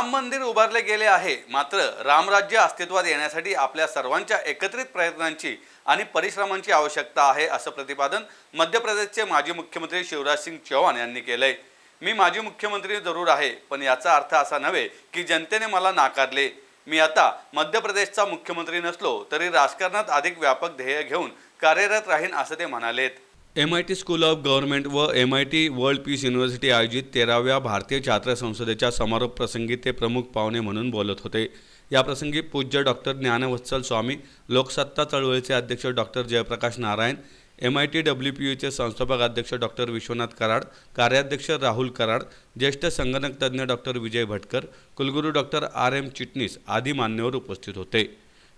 राम मंदिर उभारले गेले आहे, मात्र रामराज्य अस्तित्वात येण्यासाठी आपल्या सर्वांच्या एकत्रित प्रयत्नांची आणि परिश्रमांची आवश्यकता आहे, असं प्रतिपादन मध्य प्रदेशचे माजी मुख्यमंत्री शिवराज सिंग चौहान यांनी केलंय। मी माजी मुख्यमंत्री जरूर आहे, पण याचा अर्थ असा नव्हे की जनतेने मला नाकारले। मी आता मध्य प्रदेशचा मुख्यमंत्री नसलो तरी राजकारणात अधिक व्यापक ध्येय घेऊन कार्यरत राहीन, असं ते म्हणालेत। MIT स्कूल ऑफ गव्हर्नमेंट व MIT वर्ल्ड पीस युनिव्हर्सिटी आयोजित 13व्या भारतीय छात्र संसदेच्या समारोप प्रसंगी ते प्रमुख पाहुणे म्हणून बोलत होते। या प्रसंगी पूज्य डॉक्टर ज्ञानवत्सल स्वामी, लोकसत्ता चळवळीचे अध्यक्ष डॉक्टर जयप्रकाश नारायण, MIT WPUचे संस्थापक अध्यक्ष डॉक्टर विश्वनाथ कराड, कार्याध्यक्ष राहुल कराड, ज्येष्ठ संगणक तज्ज्ञ डॉक्टर विजय भटकर, कुलगुरू डॉक्टर RM चिटणीस आदी मान्यवर उपस्थित होते।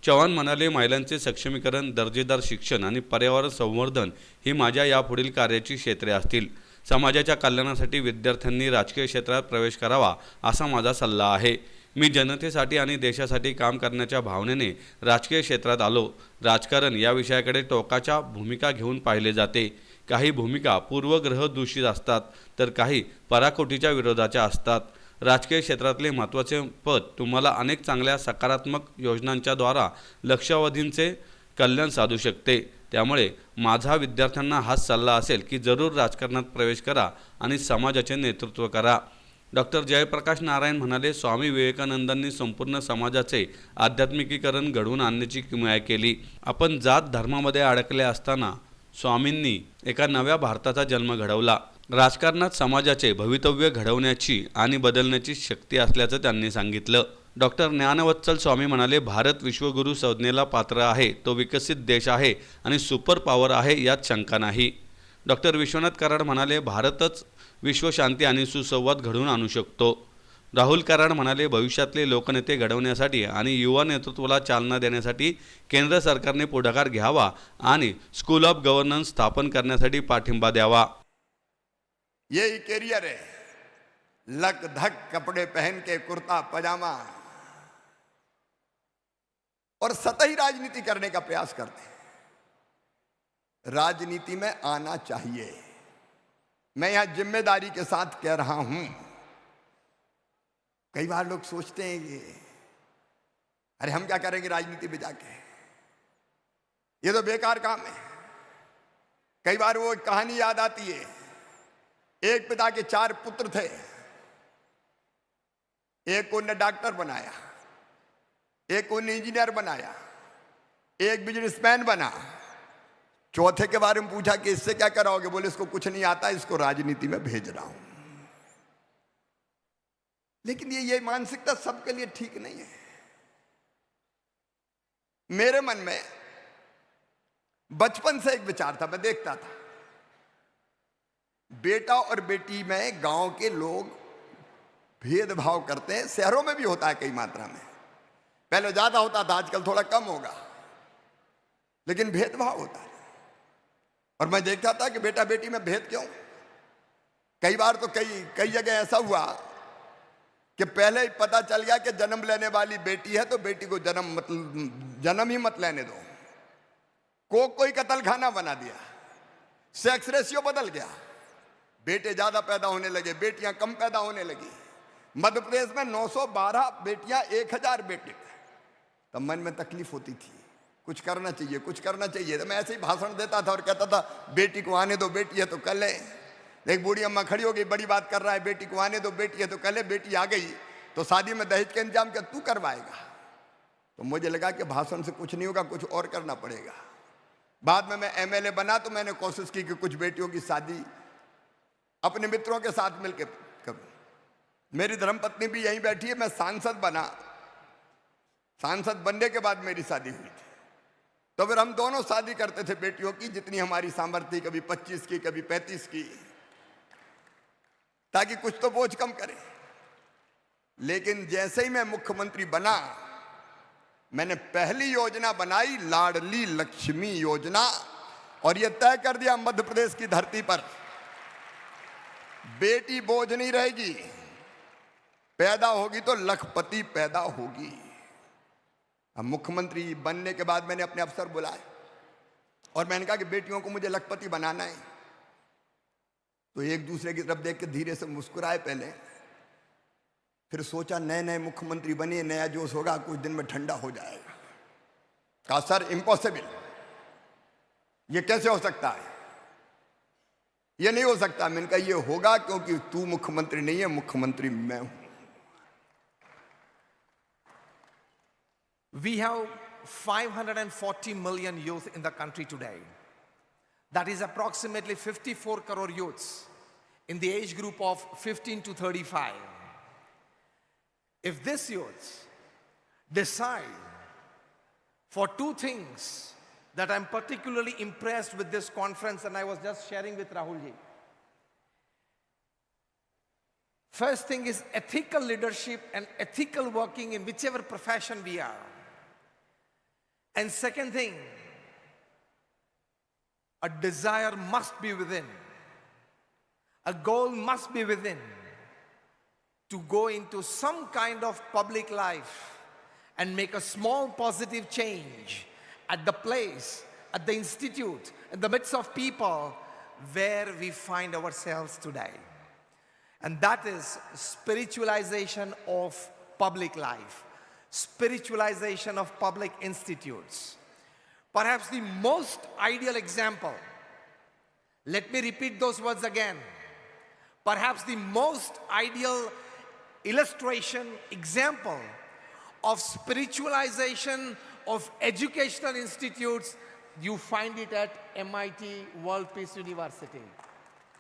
चव्हाण म्हणाले, महिलांचे सक्षमीकरण, दर्जेदार शिक्षण आणि पर्यावरण संवर्धन ही माझ्या यापुढील कार्याची क्षेत्रे असतील। समाजाच्या कल्याणासाठी विद्यार्थ्यांनी राजकीय क्षेत्रात प्रवेश करावा, असा माझा सल्ला आहे। मी जनतेसाठी आणि देशासाठी काम करण्याच्या भावनेने राजकीय क्षेत्रात आलो। राजकारण या विषयाकडे टोकाच्या भूमिका घेऊन पाहिले जाते। काही भूमिका पूर्वग्रह दूषित असतात, तर काही पराकोटीच्या विरोधाच्या असतात। राजकीय क्षेत्रातले महत्त्वाचे पद तुम्हाला अनेक चांगल्या सकारात्मक योजनांच्या द्वारा लक्षावधींचे कल्याण साधू शकते। त्यामुळे माझा विद्यार्थ्यांना हाच सल्ला असेल की जरूर राजकारणात प्रवेश करा आणि समाजाचे नेतृत्व करा। डॉक्टर जयप्रकाश नारायण म्हणाले, स्वामी विवेकानंदांनी संपूर्ण समाजाचे आध्यात्मिकीकरण घडवून आणण्याची किमया केली। आपण जात धर्मामध्ये अडकले असताना स्वामींनी एका नव्या भारताचा जन्म घडवला। राजकारणात समाजाचे भवितव्य घडवण्याची आणि बदलण्याची शक्ती असल्याचं त्यांनी सांगितलं। डॉक्टर ज्ञानवत्सल स्वामी म्हणाले, भारत विश्वगुरू संज्ञेला पात्र आहे, तो विकसित देश आहे आणि सुपर पॉवर आहे, यात शंका नाही। डॉक्टर विश्वनाथ कराड म्हणाले, भारतच विश्वशांती आणि सुसंवाद घडवून आणू शकतो। राहुल कराड म्हणाले, भविष्यातले लोकनेते घडवण्यासाठी आणि युवा नेतृत्वाला चालना देण्यासाठी केंद्र सरकारने पुढाकार घ्यावा आणि स्कूल ऑफ गव्हर्नन्स स्थापन करण्यासाठी पाठिंबा द्यावा। यही करियर है, लक धक कपड़े पहन के कुर्ता पजामा और सतही राजनीति करने का प्रयास करते हैं। राजनीति में आना चाहिए। मैं यहां जिम्मेदारी के साथ कह रहा हूं। कई बार लोग सोचते हैं कि अरे हम क्या करेंगे राजनीति में जाके, ये तो बेकार काम है। कई बार वो कहानी याद आती है, एक पिता के 4 पुत्र थे। एक को ने डॉक्टर बनाया, एक को ने इंजीनियर बनाया, एक बिजनेसमैन बना। चौथे के बारे में पूछा कि इससे क्या कराओगे? बोले इसको कुछ नहीं आता, इसको राजनीति में भेज रहा हूं। लेकिन ये मानसिकता सबके लिए ठीक नहीं है। मेरे मन में बचपन से एक विचार था, मैं देखता था बेटा और बेटी में गांव के लोग भेदभाव करते हैं। शहरों में भी होता है कई मात्रा में, पहले ज्यादा होता था, आजकल थोड़ा कम होगा, लेकिन भेदभाव होता है। और मैं देखता था कि बेटा बेटी में भेद क्यों। कई बार तो कई जगह ऐसा हुआ कि पहले ही पता चल गया कि जन्म लेने वाली बेटी है तो बेटी को जन्म ही मत लेने दो। कोई कत्ल खाना बना दिया, सेक्स रेशियो बदल गया, बेटे ज्यादा पैदा होने लगे, बेटियां कम पैदा होने लगी। मध्य प्रदेश में 912 बेटियां 1000 बेटे। तब मन में तकलीफ होती थी, कुछ करना चाहिए, कुछ करना चाहिए। तो मैं ऐसे ही भाषण देता था और कहता था बेटी को आने दो, बेटी है तो कर ले। एक बूढ़ी अम्मा खड़ी हो गई, बड़ी बात कर रहा है, बेटी को आने दो, बेटी है तो कर ले। बेटी आ गई तो शादी में दहेज का इंतजाम क्या तू करवाएगा? तो मुझे लगा कि भाषण से कुछ नहीं होगा, कुछ और करना पड़ेगा। बाद में मैं MLA बना तो मैंने कोशिश की कि कुछ बेटियों की शादी अपने मित्रों के साथ मिलकर करूं। मेरी धर्मपत्नी भी यहीं बैठी है। मैं सांसद बना, सांसद बनने के बाद मेरी शादी हुई थी। तो फिर हम दोनों शादी करते थे बेटियों की, जितनी हमारी सामर्थ्य, कभी 25 की, कभी 35 की, ताकि कुछ तो बोझ कम करें। लेकिन जैसे ही मैं मुख्यमंत्री बना, मैंने पहली योजना बनाई लाडली लक्ष्मी योजना, और यह तय कर दिया मध्य प्रदेश की धरती पर बेटी बोझ नहीं रहेगी, पैदा होगी तो लखपति पैदा होगी। अब मुख्यमंत्री बनने के बाद मैंने अपने अफसर बुलाए और मैंने कहा कि बेटियों को मुझे लखपति बनाना है। तो एक दूसरे की तरफ देख के धीरे से मुस्कुराए पहले, फिर सोचा नए नए मुख्यमंत्री बने, नया जोश होगा, कुछ दिन में ठंडा हो जाएगा। कहा सर इम्पॉसिबल, ये कैसे हो सकता है, ये नहीं हो सकता। मैंने कहा ये होगा क्योंकि तू मुख्यमंत्री नहीं है, मुख्यमंत्री मैं हूं। We have 540 million youth in the country today. That is approximately 54 crore youths in the age group of 15 to 35. If these youths decide for two things that I'm particularly impressed with this conference, and I was just sharing with Rahulji. First thing is ethical leadership and ethical working in whichever profession we are. And second thing, a desire must be within. A goal must be within to go into some kind of public life and make a small positive change at the place, at the institute, in the midst of people where we find ourselves today. And that is spiritualization of public life, spiritualization of public institutes. Perhaps the most ideal example, let me repeat those words again. Perhaps the most ideal illustration, example of spiritualization of educational institutes, you find it at MIT World Peace University.